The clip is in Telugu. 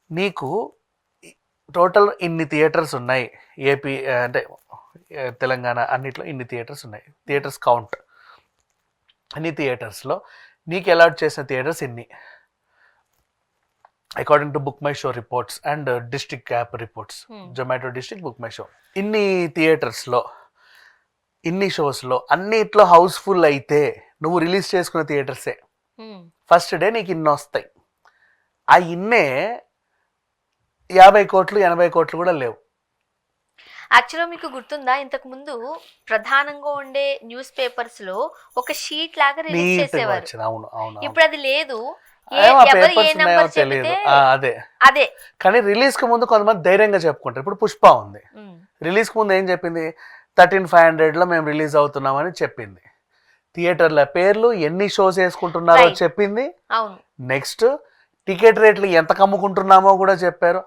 నీకు టోటల్ ఇన్ని థియేటర్స్ ఉన్నాయి ఏపీ అంటే తెలంగాణ అన్నిట్లో ఇన్ని థియేటర్స్ ఉన్నాయి, థియేటర్స్ కౌంట్ అన్ని థియేటర్స్లో నీకు అలాట్ చేసిన థియేటర్స్ ఇన్ని according to book my show reports and district app reports, Zomato district book my show. ఇన్ని థియేటర్స్లో ఇన్ని షోస్లో అన్నిట్లో హౌస్ఫుల్ అయితే నువ్వు రిలీజ్ చేసుకున్న థియేటర్సే ఫస్ట్ డే నీకు ఇన్ని వస్తాయి. ఆ ఇన్నే 50 కోట్లు 80 కోట్లు కూడా లేవు. యాక్చువల్గా మీకు గుర్తుందా, ఇంతకు ముందు ప్రధానంగా ఉండే న్యూస్ పేపర్స్ లో ఒక షీట్ లాగా రిలీజ్ చేసేవారు. ఇప్పుడు అది లేదు. అదే కానీ రిలీజ్ కు ముందు కొంతమంది ధైర్యంగా చెప్పుకుంటారు. ఇప్పుడు పుష్ప ఉంది, రిలీజ్ కు ముందు ఏం చెప్పింది, 13,500 మేము రిలీజ్ అవుతున్నామని చెప్పింది. థియేటర్ల పేర్లు ఎన్ని షోస్ వేసుకుంటున్నారో చెప్పింది. నెక్స్ట్ టికెట్ రేట్లు ఎంత కమ్ముకుంటున్నామో కూడా చెప్పారు.